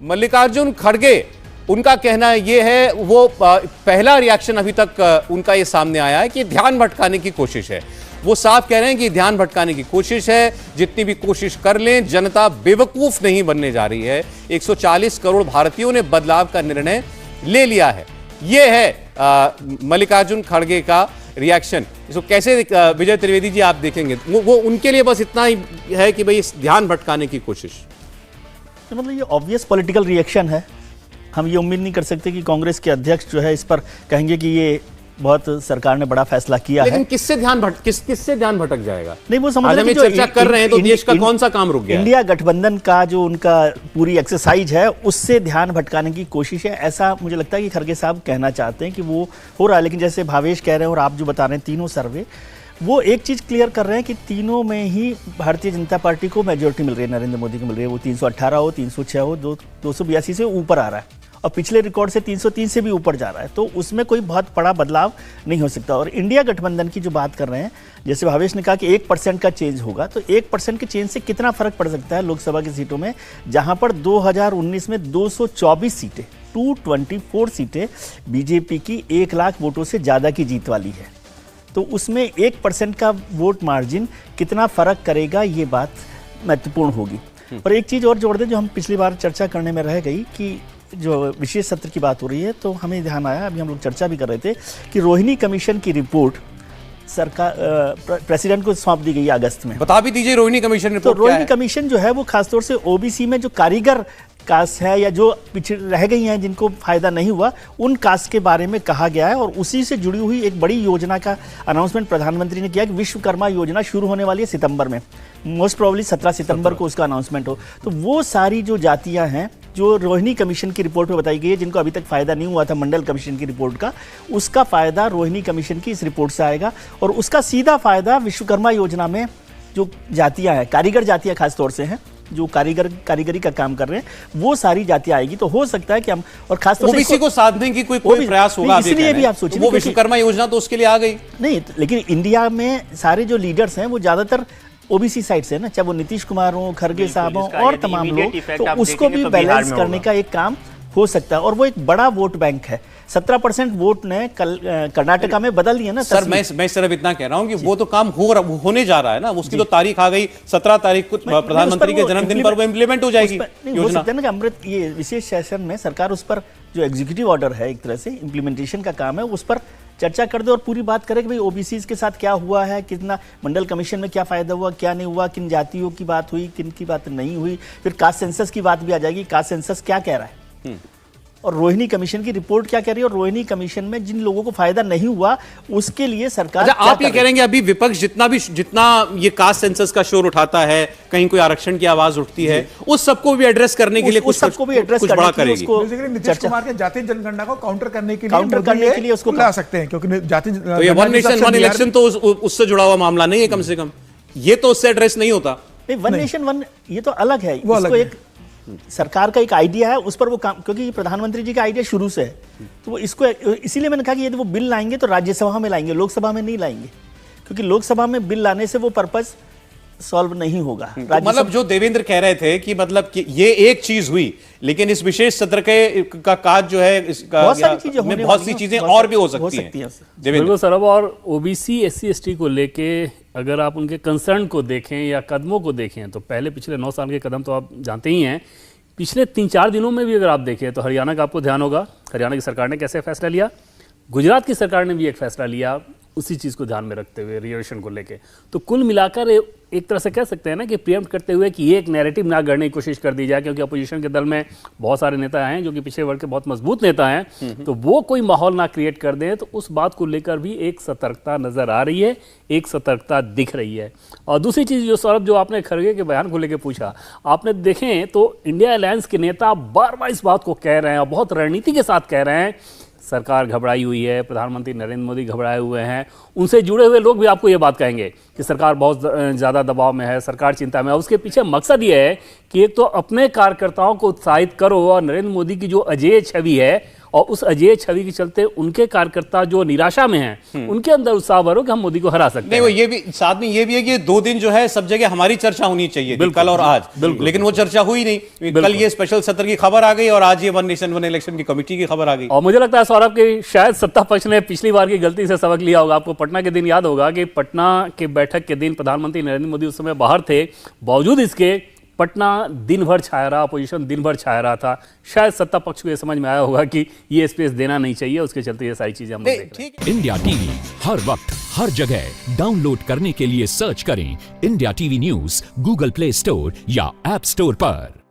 मल्लिकार्जुन खड़गे, उनका कहना ये है, वो पहला रिएक्शन अभी तक उनका ये सामने आया है कि ध्यान भटकाने की कोशिश है। वो साफ कह रहे हैं कि ध्यान भटकाने की कोशिश है, जितनी भी कोशिश कर लें जनता बेवकूफ नहीं बनने जा रही है। 140 करोड़ भारतीयों ने बदलाव का निर्णय ले लिया है। ये है मल्लिकार्जुन खड़गे का रिएक्शन। इसको कैसे विजय त्रिवेदी जी आप देखेंगे? वो उनके लिए बस इतना ही है कि भाई ध्यान भटकाने की कोशिश। तो मतलब ये ऑब्वियस पॉलिटिकल रिएक्शन है। हम ये उम्मीद नहीं कर सकते कि कांग्रेस के अध्यक्ष जो है इस पर कहेंगे कि ये बहुत सरकार ने बड़ा फैसला किया लेकिन है। किससे ध्यान भटक जाएगा? नहीं, वो समझ रहे हैं चर्चा कर रहे हैं तो देश का कौन सा काम रुक गया? इंडिया गठबंधन का जो उनका पूरी एक्सरसाइज है उससे ध्यान भटकाने की कोशिश है, ऐसा मुझे लगता है कि खड़गे साहब कहना चाहते हैं कि वो हो रहा है। लेकिन जैसे भावेश कह रहे हैं और आप जो बता रहे हैं तीनों सर्वे, वो एक चीज क्लियर कर रहे हैं कि तीनों में ही भारतीय जनता पार्टी को मेजोरिटी मिल रही है, नरेंद्र मोदी को मिल रही है। वो 318 हो, 306 हो, 282 से ऊपर आ रहा है और पिछले रिकॉर्ड से 303 से भी ऊपर जा रहा है। तो उसमें कोई बहुत बड़ा बदलाव नहीं हो सकता। और इंडिया गठबंधन की जो बात कर रहे हैं, जैसे भावेश ने कहा कि 1% का चेंज होगा, तो 1% के चेंज से कितना फर्क पड़ सकता है लोकसभा की सीटों में, जहां पर 2019 में 224 सीटें, 224 सीटें बीजेपी की 1 लाख वोटों से ज़्यादा की जीत वाली है। तो उसमें 1% का वोट मार्जिन कितना फर्क करेगा, ये बात महत्वपूर्ण होगी। और एक चीज़ और जोड़ दें जो हम पिछली बार चर्चा करने में रह गई, कि जो विशेष सत्र की बात हो रही है, तो हमें ध्यान आया, अभी हम लोग चर्चा भी कर रहे थे कि रोहिणी कमीशन की रिपोर्ट सरकार प्रेसिडेंट को सौंप दी गई अगस्त में। बता भी दीजिए रोहिणी कमीशन रिपोर्ट। तो रोहिणी कमीशन जो है वो खासतौर से ओबीसी में जो कारीगर कास्ट है या जो पिछड़ रह गई हैं, जिनको फायदा नहीं हुआ, उन कास्ट के बारे में कहा गया है। और उसी से जुड़ी हुई एक बड़ी योजना का अनाउंसमेंट प्रधानमंत्री ने किया कि विश्वकर्मा योजना शुरू होने वाली है सितंबर में, मोस्ट प्रोबेबली 17 सितंबर को उसका अनाउंसमेंट हो। तो वो सारी जो जातियां हैं जो रोहिणी कमीशन की रिपोर्ट में बताई गई है, जिनको अभी तक फायदा नहीं हुआ था मंडल कमीशन की रिपोर्ट का, उसका फायदा रोहिणी कमीशन की इस रिपोर्ट से आएगा। और उसका सीधा फायदा विश्वकर्मा योजना में जो जातियां हैं, कारीगर जातियां खासतौर से हैं, जो कारीगरी का काम कर रहे हैं, वो सारी जातियां आएगी। तो हो सकता है कि हम, और खासतौर से ओबीसी को साधने की कोई प्रयास होगा, इसलिए भी आप सोचिए वो विश्वकर्मा योजना तो उसके लिए आ गई नहीं। लेकिन इंडिया में सारे जो लीडर्स हैं वो ज्यादातर ओबीसी साइड से ना, चाहे वो नीतीश कुमार हो, खड़गे साहब हो और तमाम लोग, तो उसको भी बैलेंस करने का एक काम हो सकता है। और वो एक बड़ा वोट बैंक है। 17% वोट ने कर्नाटका में बदल दिया ना। सर मैं सिर्फ इतना कह रहा हूं कि वो तो काम होने जा रहा है ना, उसकी तो तारीख आ गई, 17 तारीख को प्रधानमंत्री के जन्मदिन पर वो इम्प्लीमेंट हो जाएगी हो सकता है ना कि अमृत, ये विशेष सेशन में सरकार उस पर जो एग्जीक्यूटिव ऑर्डर है, एक तरह से इम्प्लीमेंटेशन का काम है, उस पर चर्चा कर दे और पूरी बात करें कि भाई ओबीसी के साथ क्या हुआ है, कितना मंडल कमीशन में क्या फायदा हुआ, क्या नहीं हुआ, किन जातियों की बात हुई, किन की बात नहीं हुई। फिर कास्ट सेंसस की बात भी आ जाएगी, कास्ट सेंसस क्या कह रहा है और रोहिणी कमीशन की रिपोर्ट क्या कह रही है, और रोहिणी कमीशन में जिन लोगों को फायदा नहीं हुआ उसके लिए सरकार। अच्छा, आप ये कह रहे हैं कि अभी विपक्ष जितना ये कास्ट सेंसस का शोर उठाता है, कहीं कोई आरक्षण की आवाज उठती है, उस सबको भी एड्रेस करने के लिए कुछ बड़ा करेगी। नीतीश कुमार के जातीय जनगणना को काउंटर करने के लिए उसको ला सकते हैं, क्योंकि जातीय ये वन नेशन वन इलेक्शन तो उससे जुड़ा हुआ मामला नहीं है, कम से कम ये तो उससे एड्रेस नहीं होता। वन नेशन वन ये तो अलग है, इसको एक सरकार का एक आइडिया है, उस पर वो काम, क्योंकि प्रधानमंत्री जी का आइडिया शुरू से है, तो वो इसको, इसीलिए मैंने कहा कि यदि वो बिल लाएंगे तो राज्यसभा में लाएंगे, लोकसभा में नहीं लाएंगे, क्योंकि लोकसभा में बिल लाने से वो पर्पस सॉल्व नहीं होगा। तो मतलब जो देवेंद्र कह रहे थे कि मतलब कि ये एक चीज हुई, लेकिन इस विशेष सत्र का काज जो है, इसका बहुत सी चीजें और भी हो सकती हैं। बिल्कुल सर, और ओबीसी SC ST को लेके अगर आप उनके कंसर्न को देखें या कदमों को देखें, तो पहले पिछले 9 साल के कदम तो आप जानते ही हैं। पिछले 3-4 दिनों में भी अगर आप देखें तो हरियाणा का आपको ध्यान होगा, हरियाणा की सरकार ने कैसे फैसला लिया, गुजरात की सरकार ने भी एक फैसला लिया उसी चीज़ को ध्यान में रखते हुए, रिजर्वेशन को लेके। तो कुल मिलाकर एक तरह से कह सकते हैं ना कि प्रीएम्प्ट करते हुए कि ये एक नैरेटिव ना गढ़ने की कोशिश कर दी जाए, क्योंकि अपोजिशन के दल में बहुत सारे नेता हैं जो कि पिछले वर्ग के बहुत मजबूत नेता हैं, तो वो कोई माहौल ना क्रिएट कर दें। तो उस बात को लेकर भी एक सतर्कता नजर आ रही है, एक सतर्कता दिख रही है। और दूसरी चीज़ जो सौरभ, जो आपने खड़गे के बयान को लेकर पूछा, आपने देखें तो इंडिया अलायंस के नेता बार बार इस बात को कह रहे हैं और बहुत रणनीति के साथ कह रहे हैं, सरकार घबराई हुई है, प्रधानमंत्री नरेंद्र मोदी घबराए हुए हैं। उनसे जुड़े हुए लोग भी आपको ये बात कहेंगे कि सरकार बहुत ज़्यादा दबाव में है, सरकार चिंता में है। उसके पीछे मकसद ये है कि एक तो अपने कार्यकर्ताओं को उत्साहित करो और नरेंद्र मोदी की जो अजेय छवि है और उस अजेय छवि के चलते उनके कार्यकर्ता जो निराशा में हैं, उनके अंदर उत्साह भरो कि हम मोदी को हरा सकते नहीं, हैं। वो ये भी साथ में ये भी है कि 2 दिन जो है सब जगह हमारी चर्चा होनी चाहिए थी, कल और आज, लेकिन वो चर्चा हुई नहीं। कल ये स्पेशल सत्र की खबर आ गई और आज ये वन नेशन वन इलेक्शन की कमेटी की खबर आ गई। और मुझे लगता है सौरभ कि शायद सत्ता पक्ष ने पिछली बार की गलती से सबक लिया होगा। आपको पटना के दिन याद होगा कि पटना के बैठक के दिन प्रधानमंत्री नरेंद्र मोदी उस समय बाहर थे, बावजूद इसके पटना दिन भर छाया रहा, अपोजिशन दिन भर छाया रहा था। शायद सत्ता पक्ष को यह समझ में आया होगा कि ये स्पेस देना नहीं चाहिए, उसके चलते ये सारी चीजें हम लोग देख रहे हैं। इंडिया टीवी हर वक्त हर जगह डाउनलोड करने के लिए सर्च करें India TV news Google play store या ऐप स्टोर पर।